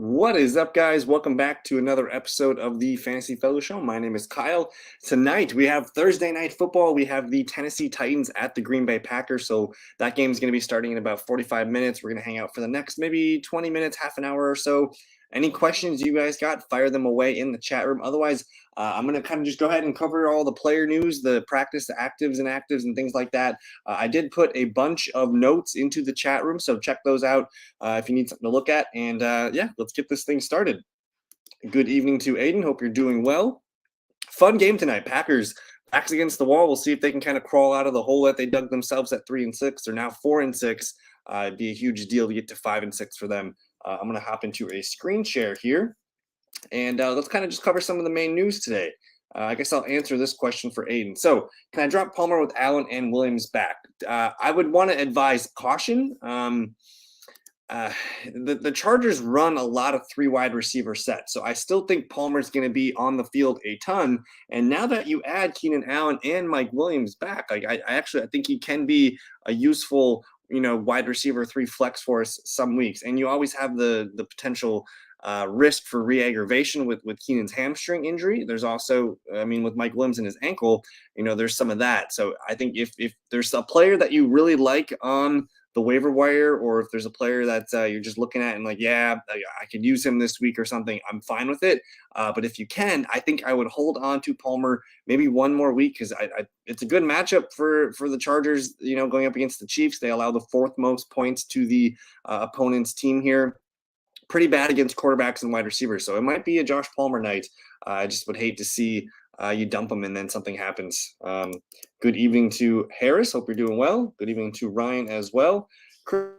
What is up, guys? Welcome back to another episode of the Fantasy Fellow Show. My name is Kyle. Tonight we have Thursday night football. We have the Tennessee Titans at the Green Bay Packers. So that game is going to be starting in about 45 minutes. We're going to hang out for the next maybe 20 minutes, half an hour or so. Any questions you guys got, fire them away in the chat room. Otherwise, I'm going to kind of just go ahead and cover all the player news, the practice, the actives and things like that. I did put a bunch of notes into the chat room, so check those out if you need something to look at. And yeah, let's get this thing started. Good evening to Aiden. Hope you're doing well. Fun game tonight. Packers backs against the wall. We'll see if they can kind of crawl out of the hole that they dug themselves at 3-6. They're now 4-6. It'd be a huge deal to get to 5-6 for them. I'm going to hop into a screen share here, and let's kind of just cover some of the main news today. I guess I'll answer this question for Aiden. So, can I drop Palmer with Allen and Williams back? I would want to advise caution. The Chargers run a lot of 3 wide receiver sets, so I still think Palmer's going to be on the field a ton. And now that you add Keenan Allen and Mike Williams back, I think he can be a useful, wide receiver 3 flex for us some weeks. And you always have the potential risk for re-aggravation with Keenan's hamstring injury. There's also, with Mike Williams and his ankle, there's some of that. So I think if there's a player that you really like on the waiver wire, or if there's a player that you're just looking at and like, yeah, I could use him this week or something, I'm fine with it. But if you can, I think I would hold on to Palmer maybe one more week, because it's a good matchup for the Chargers, going up against the Chiefs. They allow the 4th most points to the opponent's team here. Pretty bad against quarterbacks and wide receivers. So it might be a Josh Palmer night. I just would hate to see you dump him and then something happens. Good evening to Harris. Hope you're doing well. Good evening to Ryan as well. Get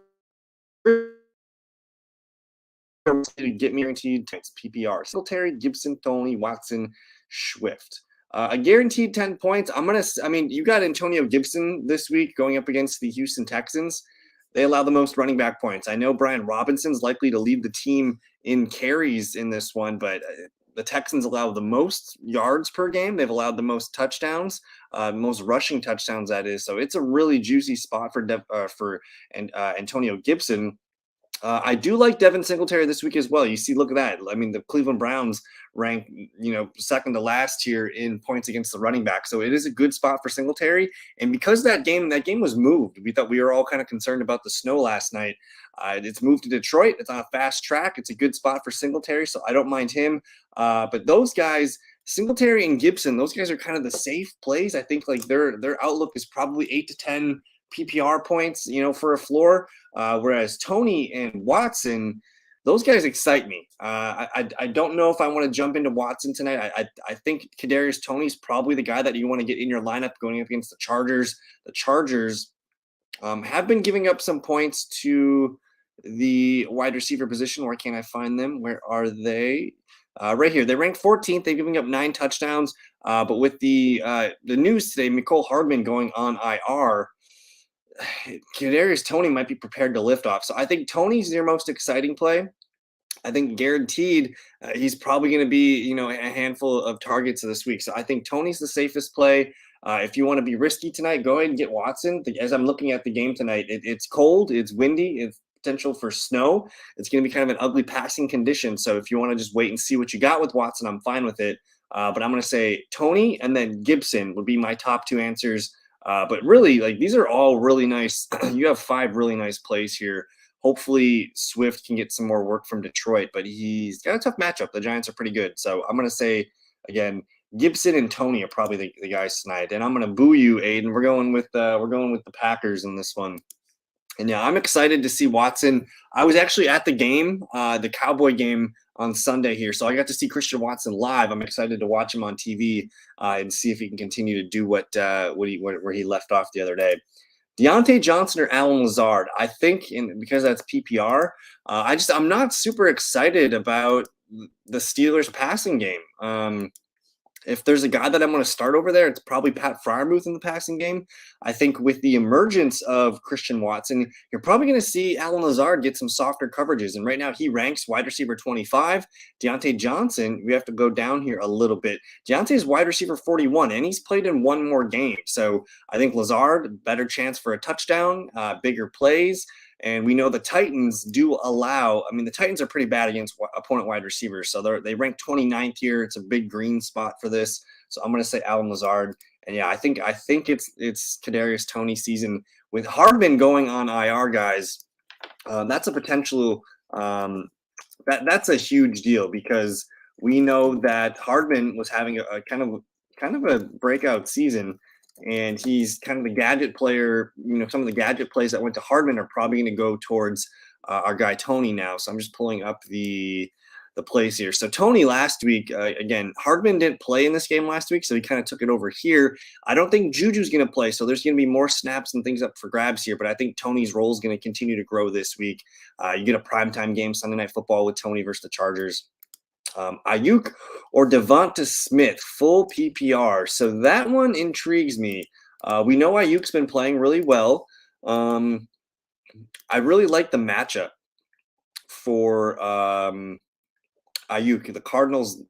me guaranteed PPR. Singletary, Gibson, Tony, Watson, Swift. A guaranteed 10 points. You got Antonio Gibson this week going up against the Houston Texans. They allow the most running back points. I know Brian Robinson's likely to lead the team in carries in this one, but the Texans allow the most yards per game. They've allowed the most touchdowns, most rushing touchdowns, that is. So it's a really juicy spot for Antonio Gibson. I do like Devin Singletary this week as well. You see, look at that. The Cleveland Browns rank, second to last here in points against the running back. So it is a good spot for Singletary. And because that game was moved, we were all kind of concerned about the snow last night. It's moved to Detroit. It's on a fast track. It's a good spot for Singletary, so I don't mind him. But those guys, Singletary and Gibson, those guys are kind of the safe plays. I think like their outlook is probably 8 to 10 PPR points, for a floor. Whereas Tony and Watson, those guys excite me. I don't know if I want to jump into Watson tonight. I think Kadarius Toney's probably the guy that you want to get in your lineup going up against the Chargers. The Chargers have been giving up some points to the wide receiver position. Where can't I find them? Where are they? Right here. They ranked 14th. They're giving up 9 touchdowns. But with the news today, Mecole Hardman going on IR, Kadarius Toney might be prepared to lift off. So I think Toney's your most exciting play. I think guaranteed he's probably going to be, a handful of targets this week. So I think Toney's the safest play. If you want to be risky tonight, go ahead and get Watson. As I'm looking at the game tonight, it's cold, it's windy, it's potential for snow. It's going to be kind of an ugly passing condition. So if you want to just wait and see what you got with Watson, I'm fine with it. But I'm going to say Toney and then Gibson would be my top 2 answers. But really, these are all really nice. You have 5 really nice plays here. Hopefully Swift can get some more work from Detroit, but he's got a tough matchup. The Giants are pretty good. So I'm going to say, again, Gibson and Toney are probably the guys tonight. And I'm going to boo you, Aiden. We're going with the Packers in this one. And yeah, I'm excited to see Watson. I was actually at the game, the Cowboy game on Sunday here. So I got to see Christian Watson live. I'm excited to watch him on TV and see if he can continue to do where he left off the other day. Deontay Johnson or Allen Lazard? I think because that's PPR, I'm not super excited about the Steelers passing game. If there's a guy that I'm going to start over there, it's probably Pat Freiermuth in the passing game. I think with the emergence of Christian Watson, you're probably going to see Allen Lazard get some softer coverages. And right now he ranks wide receiver 25. Deontay Johnson, we have to go down here a little bit. Deontay's wide receiver 41, and he's played in 1 more game. So I think Lazard, better chance for a touchdown, bigger plays. And we know the Titans do allow, I mean, the Titans are pretty bad against opponent wide receivers. So they rank 29th here. It's a big green spot for this. So I'm going to say Allen Lazard. And yeah, I think it's Kadarius Toney season with Hardman going on IR, guys. That's a potential that's a huge deal because we know that Hardman was having a kind of a breakout season, and he's kind of the gadget player. You know, some of the gadget plays that went to Hardman are probably going to go towards our guy Toney now. So I'm just pulling up the plays here. So Toney last week, again, Hardman didn't play in this game last week, so he kind of took it over here. I don't think Juju's going to play, so there's going to be more snaps and things up for grabs here, but I think Toney's role is going to continue to grow this week. You get a primetime game, Sunday Night Football with Toney versus the Chargers. Ayuk or Devonta Smith, full PPR. So that one intrigues me. We know Ayuk's been playing really well. I really like the matchup for Ayuk. The Cardinals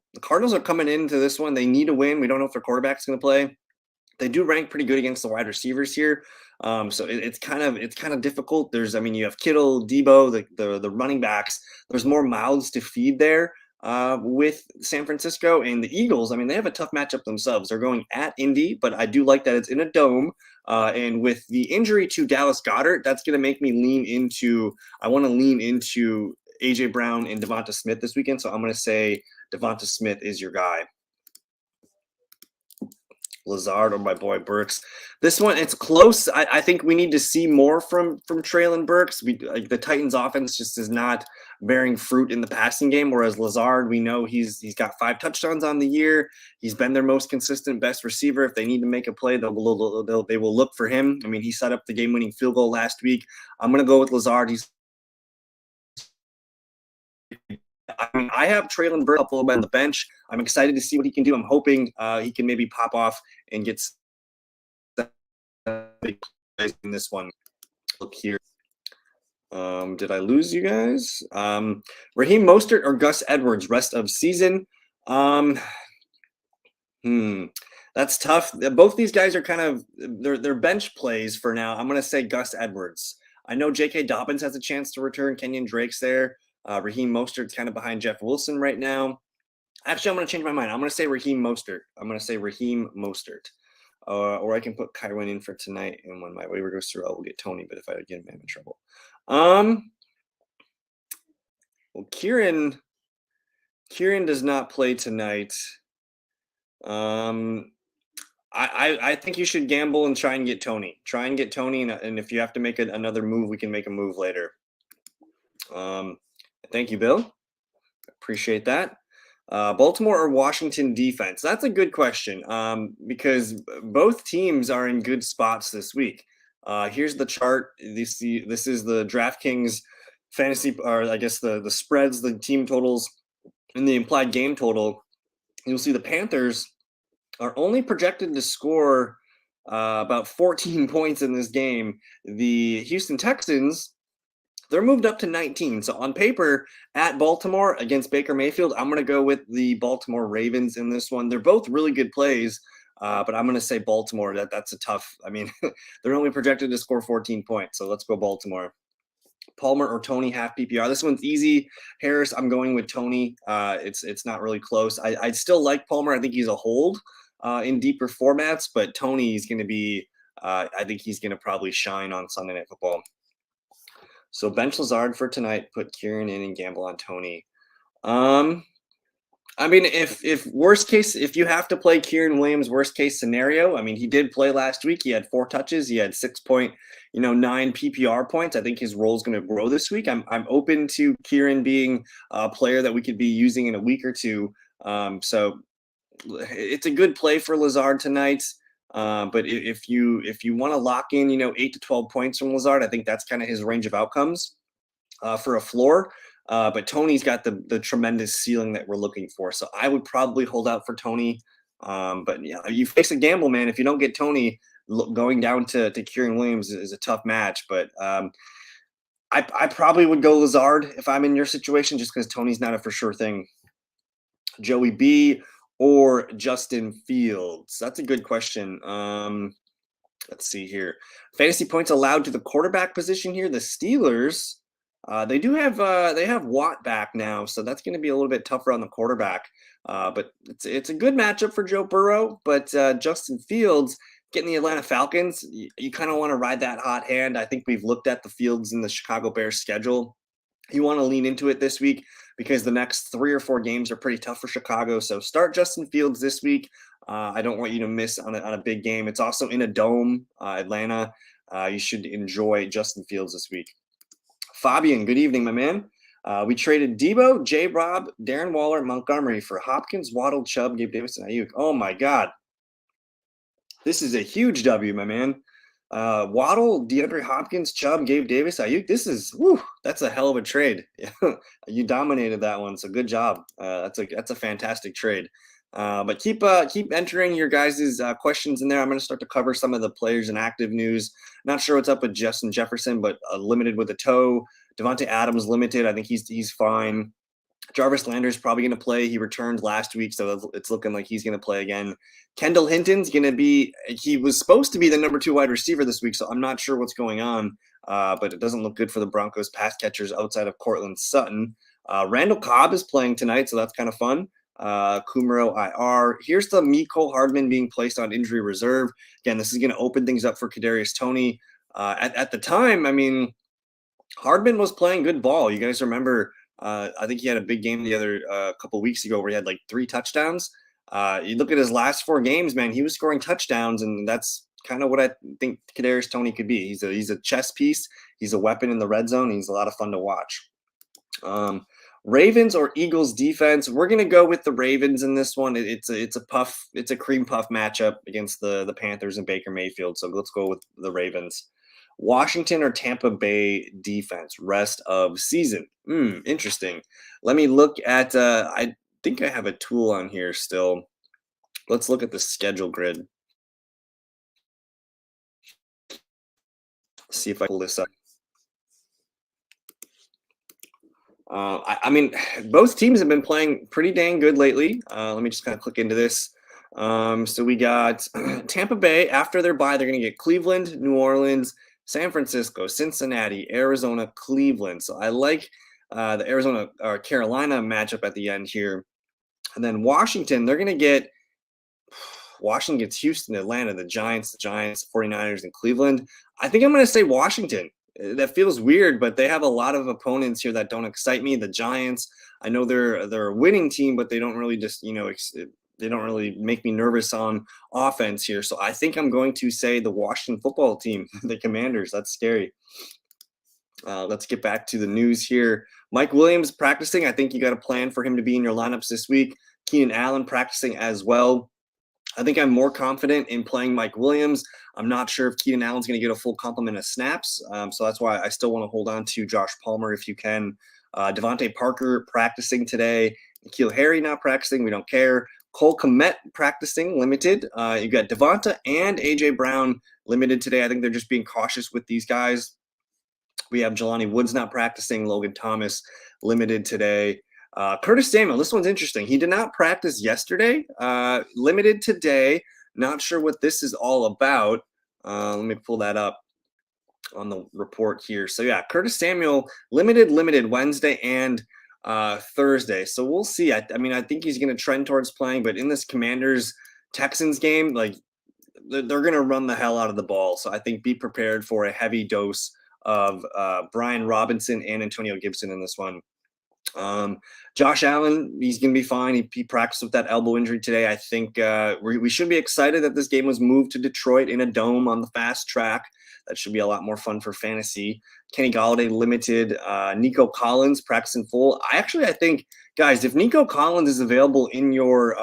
are coming into this one. They need a win. We don't know if their quarterback's going to play. They do rank pretty good against the wide receivers here. So it's kind of difficult. You have Kittle, Debo, the running backs. There's more mouths to feed there with San Francisco and the Eagles. I mean, they have a tough matchup themselves. They're going at Indy, but I do like that it's in a dome. And with the injury to Dallas Goedert, that's going to make me lean into AJ Brown and Devonta Smith this weekend. So I'm going to say Devonta Smith is your guy. Lazard or my boy Burks. This one, it's close. I think we need to see more from Treylon Burks. The Titans offense just is not bearing fruit in the passing game, whereas Lazard, we know he's got 5 touchdowns on the year. He's been their most consistent, best receiver. If they need to make a play, they will look for him. I mean, he set up the game-winning field goal last week. I'm going to go with Lazard. I have Treylon Burks up a little bit on the bench. I'm excited to see what he can do. I'm hoping he can maybe pop off and get big plays in this one. Look here. Did I lose you guys? Raheem Mostert or Gus Edwards rest of season? That's tough. Both these guys are kind of they're bench plays for now. I'm going to say Gus Edwards. I know J.K. Dobbins has a chance to return. Kenyon Drake's there. Raheem Mostert's kind of behind Jeff Wilson right now. Actually, I'm going to change my mind. I'm going to say Raheem Mostert. Or I can put Kyron in for tonight, and when my waiver goes through, I will get Toney. But if I get him, I'm in trouble. Well, Kieran does not play tonight. I think you should gamble and try and get Toney. And if you have to make another move, we can make a move later. Thank you, Bill. Appreciate that. Baltimore or Washington defense? That's a good question because both teams are in good spots this week. Here's the chart. This is the DraftKings fantasy, or I guess the spreads, the team totals, and the implied game total. You'll see the Panthers are only projected to score about 14 points in this game. The Houston Texans, they're moved up to 19. So on paper, at Baltimore against Baker Mayfield, I'm going to go with the Baltimore Ravens in this one. They're both really good plays, but I'm going to say Baltimore. That's a tough. I mean, they're only projected to score 14 points. So let's go Baltimore. Palmer or Toney, half PPR. This one's easy. Harris, I'm going with Toney. It's not really close. I still like Palmer. I think he's a hold in deeper formats, but Toney is going to be. I think he's going to probably shine on Sunday Night Football. So bench Lazard for tonight, put Kieran in and gamble on Toney. I mean, if worst case, if you have to play Kieran Williams, worst case scenario, I mean, he did play last week. He had 4 touches. He had 6.9 PPR points. I think his role is going to grow this week. I'm open to Kieran being a player that we could be using in a week or two. So it's a good play for Lazard tonight. But if you want to lock in, 8 to 12 points from Lazard, I think that's kind of his range of outcomes for a floor. But Toney's got the tremendous ceiling that we're looking for. So I would probably hold out for Toney. But yeah, you face a gamble, man. If you don't get Toney, going down to Kieran Williams is a tough match. But I probably would go Lazard if I'm in your situation, just because Toney's not a for sure thing. Joey B or Justin Fields? That's a good question. Let's see here. Fantasy points allowed to the quarterback position here. The Steelers, they have Watt back now, so that's going to be a little bit tougher on the quarterback. But it's a good matchup for Joe Burrow. But Justin Fields getting the Atlanta Falcons, you kind of want to ride that hot hand. I think we've looked at the Fields in the Chicago Bears schedule. You want to lean into it this week because the next 3 or 4 games are pretty tough for Chicago. So start Justin Fields this week. I don't want you to miss on a big game. It's also in a dome, Atlanta. You should enjoy Justin Fields this week. Fabian, good evening, my man. We traded Debo, J-Rob, Darren Waller, Montgomery for Hopkins, Waddle, Chubb, Gabe Davis, and Ayuk. Oh, my God. This is a huge W, my man. Waddle, DeAndre Hopkins, Chubb, Gabe Davis, Ayuk. That's a hell of a trade. You dominated that one, so good job. That's a fantastic trade. But keep entering your guys' questions in there. I'm going to start to cover some of the players in active news. Not sure what's up with Justin Jefferson, but limited with a toe. Devontae Adams limited. I think he's fine. Jarvis Landry's probably going to play. He returned last week, so it's looking like he's going to play again. Kendall Hinton's going to be – he was supposed to be the number 2 wide receiver this week, so I'm not sure what's going on. But it doesn't look good for the Broncos pass catchers outside of Cortland Sutton. Randall Cobb is playing tonight, so that's kind of fun. Kumaro IR. Here's the Mecole Hardman being placed on injury reserve. Again, this is going to open things up for Kadarius Toney. At the time, I mean, Hardman was playing good ball. You guys remember – I think he had a big game the other couple weeks ago where he had like 3 touchdowns. You look at his last 4 games, man, he was scoring touchdowns, and that's kind of what I think Kadarius Toney could be. He's a chess piece. He's a weapon in the red zone. He's a lot of fun to watch. Ravens or Eagles defense. We're gonna go with the Ravens in this one. It's a cream puff matchup against the Panthers and Baker Mayfield. So let's go with the Ravens. Washington or Tampa Bay defense rest of season. Interesting. Let me look at I think I have a tool on here still. Let's look at the schedule grid. See if I pull this up. I mean, both teams have been playing pretty dang good lately. Let me just kind of click into this. So we got Tampa Bay. After their bye, they're going to get Cleveland, New Orleans, San Francisco, Cincinnati, Arizona, Cleveland. So I like the Arizona or Carolina matchup at the end here. And then Washington, Washington gets Houston, Atlanta, the Giants, 49ers, and Cleveland. I think I'm going to say Washington. That feels weird, but they have a lot of opponents here that don't excite me. The Giants, I know they're a winning team, but they don't really they don't really make me nervous on offense here. So I think I'm going to say the Washington football team, the Commanders. That's scary. Let's get back to the news here. Mike Williams practicing. I think you got a plan for him to be in your lineups this week. Keenan Allen practicing as well. I think I'm more confident in playing Mike Williams. I'm not sure if Keenan Allen's going to get a full complement of snaps. So that's why I still want to hold on to Josh Palmer if you can. Devontae Parker practicing today. N'Keal Harry not practicing. We don't care. Cole Kmet practicing limited. You got Devonta and A.J. Brown limited today. I think they're just being cautious with these guys. We have Jelani Woods not practicing. Logan Thomas limited today. Curtis Samuel, this one's interesting. He did not practice yesterday. Limited today. Not sure what this is all about. Let me pull that up on the report here. So yeah, Curtis Samuel limited Wednesday and Thursday. So we'll see. I mean, I think he's going to trend towards playing, but in this Commanders Texans game, like they're going to run the hell out of the ball. So I think be prepared for a heavy dose of Brian Robinson and Antonio Gibson in this one. Josh Allen, he's going to be fine. He practiced with that elbow injury today. I think we should be excited that this game was moved to Detroit in a dome on the fast track. That should be a lot more fun for fantasy. Kenny Golladay limited. Nico Collins practicing full. I think, guys, if Nico Collins is available in your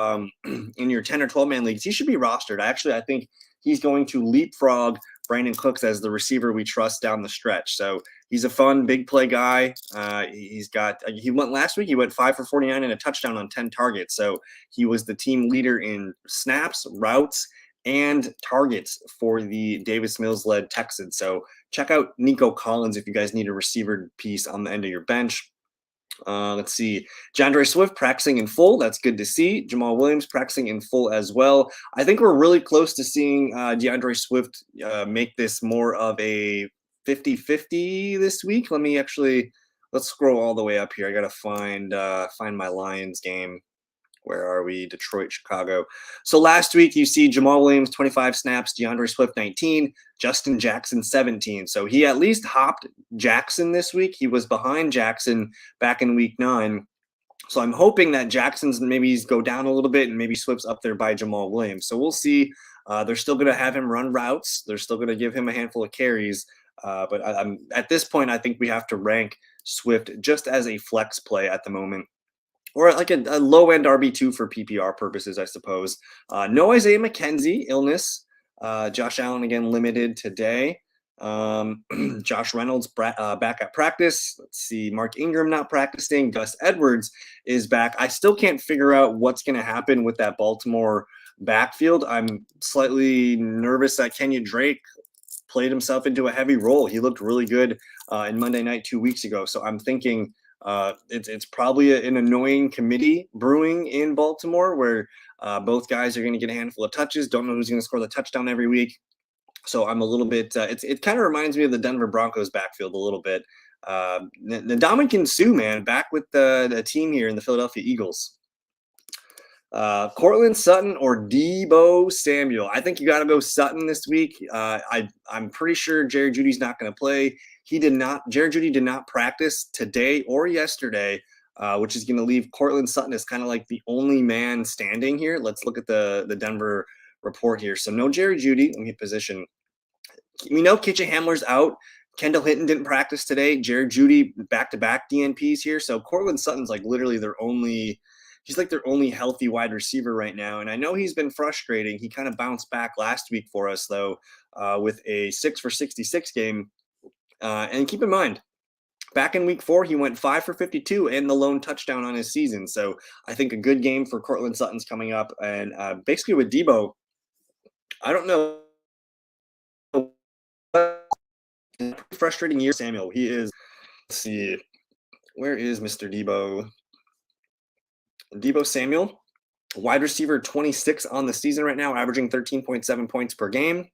10 or 12 man leagues, he should be rostered. I think he's going to leapfrog Brandon Cooks as the receiver we trust down the stretch. So he's a fun big play guy. He went last week. He went 5 for 49 and a touchdown on 10 targets. So he was the team leader in snaps, routes, and targets for the Davis Mills-led Texans. So check out Nico Collins if you guys need a receiver piece on the end of your bench. Let's see. DeAndre Swift practicing in full. That's good to see. Jamal Williams practicing in full as well. I think we're really close to seeing DeAndre Swift make this more of a 50-50 this week. Let's scroll all the way up here. I got to find my Lions game. Where are we? Detroit, Chicago. So last week you see Jamal Williams 25 snaps, DeAndre Swift 19, Justin Jackson 17. So he at least hopped Jackson this week. He was behind Jackson back in week 9. So I'm hoping that Jackson's maybe go down a little bit and maybe Swift's up there by Jamal Williams. So we'll see. They're still going to have him run routes. They're still going to give him a handful of carries. But I'm at this point, I think we have to rank Swift just as a flex play at the moment, or like a low-end RB2 for PPR purposes, I suppose. No Isaiah McKenzie, illness. Josh Allen, again, limited today. Josh Reynolds back at practice. Let's see. Mark Ingram not practicing. Gus Edwards is back. I still can't figure out what's going to happen with that Baltimore backfield. I'm slightly nervous that Kenyon Drake played himself into a heavy role. He looked really good in Monday night 2 weeks ago. So I'm thinking it's probably an annoying committee brewing in Baltimore where both guys are going to get a handful of touches. Don't know who's going to score the touchdown every week. So I'm a little bit. It kind of reminds me of the Denver Broncos backfield a little bit. Ndamukong Suh, man, back with the team here in the Philadelphia Eagles. Cortland Sutton or Deebo Samuel. I think you got to go Sutton this week. I'm pretty sure Jerry Jeudy's not going to play. Jerry Jeudy did not practice today or yesterday, which is going to leave Cortland Sutton as kind of like the only man standing here. Let's look at the Denver report here. So no Jerry Jeudy. Let me position. We know KJ Hamler's out. Kendall Hinton didn't practice today. Jerry Jeudy back-to-back DNPs here. So Cortland Sutton's like literally he's like their only healthy wide receiver right now. And I know he's been frustrating. He kind of bounced back last week for us, though, with a 6 for 66 game. And keep in mind, back in week 4, he went 5 for 52 and the lone touchdown on his season. So I think a good game for Cortland Sutton's coming up. And basically with Deebo, I don't know. Frustrating year, Samuel. He is, let's see, where is Mr. Deebo? Deebo Samuel, wide receiver 26 on the season right now, averaging 13.7 points per game.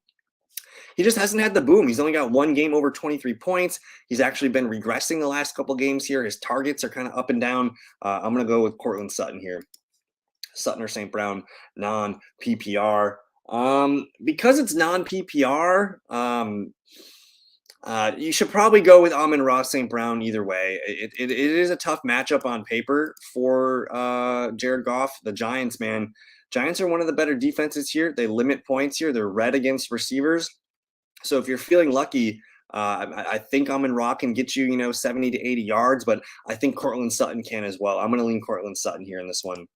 He just hasn't had the boom. He's only got one game over 23 points. He's actually been regressing the last couple games here. His targets are kind of up and down. I'm going to go with Cortland Sutton here. Sutton or St. Brown, non-PPR. Because it's non-PPR, you should probably go with Amon-Ra St. Brown either way. It is a tough matchup on paper for Jared Goff. The Giants, man. Giants are one of the better defenses here. They limit points here. They're red against receivers. So if you're feeling lucky, I think Amon-Ra can get you, 70 to 80 yards, but I think Cortland Sutton can as well. I'm going to lean Cortland Sutton here in this one.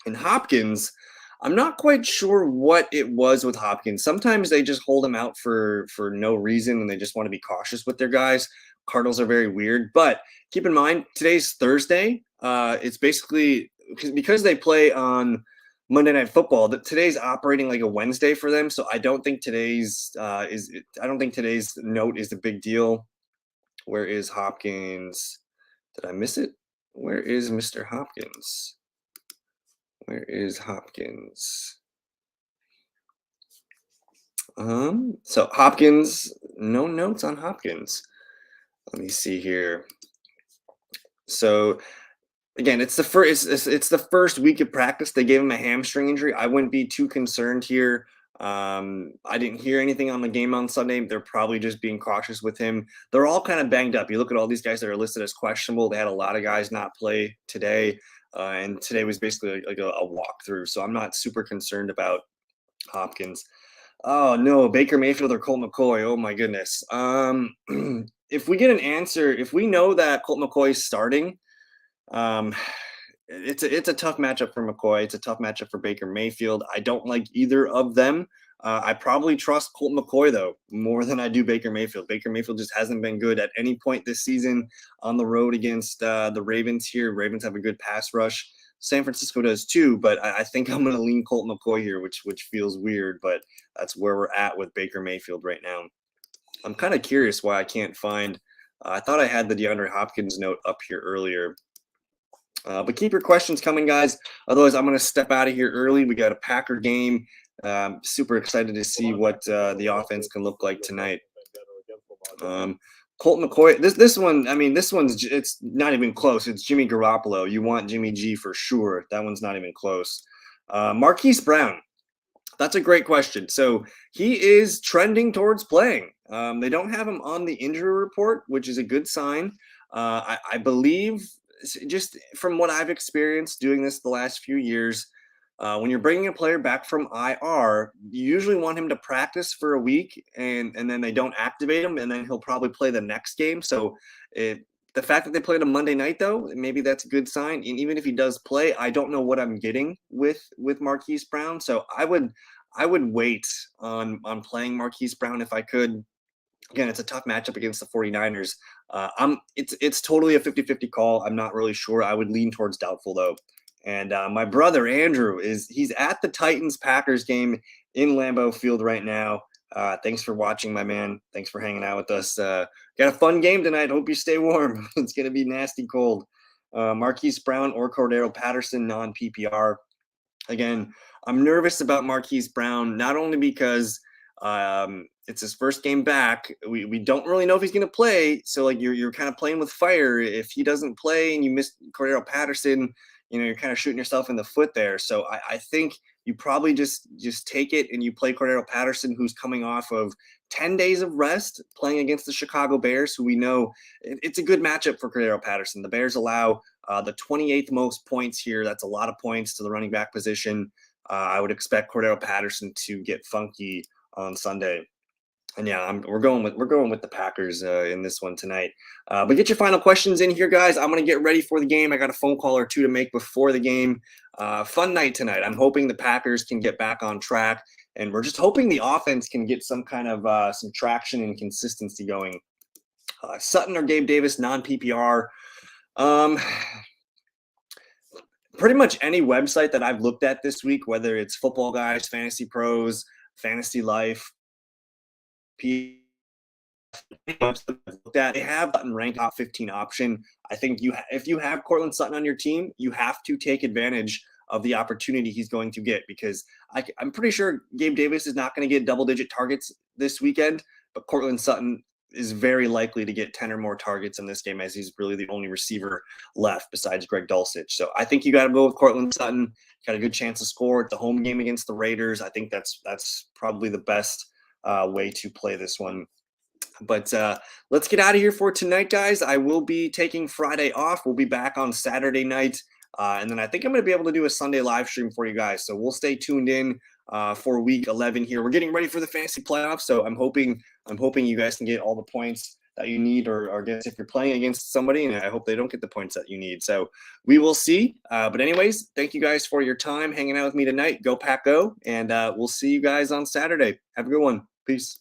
And Hopkins, I'm not quite sure what it was with Hopkins. Sometimes they just hold him out for no reason, and they just want to be cautious with their guys. Cardinals are very weird. But keep in mind, today's Thursday. It's basically because they play on Monday Night Football, that today's operating like a Wednesday for them. So I don't think today's note is the big deal. Where is Hopkins? Did I miss it? Where is Mr. Hopkins? Where is Hopkins? So Hopkins, no notes on Hopkins. Let me see here. So again, it's the first week of practice. They gave him a hamstring injury. I wouldn't be too concerned here. I didn't hear anything on the game on Sunday. They're probably just being cautious with him. They're all kind of banged up. You look at all these guys that are listed as questionable. They had a lot of guys not play today. And today was basically like a walkthrough. So I'm not super concerned about Hopkins. Oh, no, Baker Mayfield or Colt McCoy. Oh, my goodness. If we get an answer, if we know that Colt McCoy is starting, it's a tough matchup for McCoy. It's a tough matchup for Baker Mayfield. I don't like either of them. I probably trust Colt McCoy, though, more than I do Baker Mayfield. Baker Mayfield just hasn't been good at any point this season on the road against the Ravens here. Ravens have a good pass rush. San Francisco does too, but I think I'm going to lean Colt McCoy here, which feels weird, but that's where we're at with Baker Mayfield right now. I'm kind of curious why I can't find I thought I had the DeAndre Hopkins note up here earlier. But keep your questions coming, guys. Otherwise, I'm going to step out of here early. We got a Packer game. Super excited to see what the offense can look like tonight. Colt McCoy. This one, I mean, it's not even close. It's Jimmy Garoppolo. You want Jimmy G for sure. That one's not even close. Marquise Brown. That's a great question. So he is trending towards playing. They don't have him on the injury report, which is a good sign. I believe, just from what I've experienced doing this the last few years, when you're bringing a player back from IR, you usually want him to practice for a week, and then they don't activate him, and then he'll probably play the next game. So the fact that they played a Monday night, though, maybe that's a good sign. And even if he does play, I don't know what I'm getting with Marquise Brown. So I would wait on playing Marquise Brown if I could. Again, it's a tough matchup against the 49ers. It's totally a 50-50 call. I'm not really sure. I would lean towards doubtful, though. And my brother Andrew he's at the Titans Packers game in Lambeau Field right now. Thanks for watching, my man. Thanks for hanging out with us. Got a fun game tonight. Hope you stay warm. It's gonna be nasty cold. Marquise Brown or Cordero Patterson, non-PPR. Again, I'm nervous about Marquise Brown, not only because it's his first game back. We don't really know if he's going to play. So like you're kind of playing with fire. If he doesn't play and you miss Cordero Patterson, you're kind of shooting yourself in the foot there. So I think you probably just take it and you play Cordero Patterson, who's coming off of 10 days of rest, playing against the Chicago Bears, who we know it's a good matchup for Cordero Patterson. The Bears allow the 28th most points here. That's a lot of points to the running back position. I would expect Cordero Patterson to get funky on Sunday. And yeah, we're going with the Packers in this one tonight. But get your final questions in here, guys. I'm gonna get ready for the game. I got a phone call or two to make before the game. Fun night tonight. I'm hoping the Packers can get back on track, and we're just hoping the offense can get some kind of some traction and consistency going. Sutton or Gabe Davis, non-PPR. Pretty much any website that I've looked at this week, whether it's Football Guys, Fantasy Pros, Fantasy Life, they have Sutton ranked top 15 option. I think if you have Cortland Sutton on your team, you have to take advantage of the opportunity he's going to get, because I'm pretty sure Gabe Davis is not going to get double-digit targets this weekend, but Cortland Sutton is very likely to get 10 or more targets in this game, as he's really the only receiver left besides Greg Dulcich. So I think you got to go with Cortland Sutton. Got a good chance to score at the home game against the Raiders. I think that's probably the best way to play this one. But let's get out of here for tonight, guys. I will be taking Friday off. We'll be back on Saturday night. And then I think I'm going to be able to do a Sunday live stream for you guys. So we'll stay tuned in for week 11 here. We're getting ready for the fantasy playoffs. So I'm hoping you guys can get all the points that you need, or guess if you're playing against somebody, and I hope they don't get the points that you need. So we will see. But anyways, thank you guys for your time hanging out with me tonight. Go Pack Go. And we'll see you guys on Saturday. Have a good one. Peace.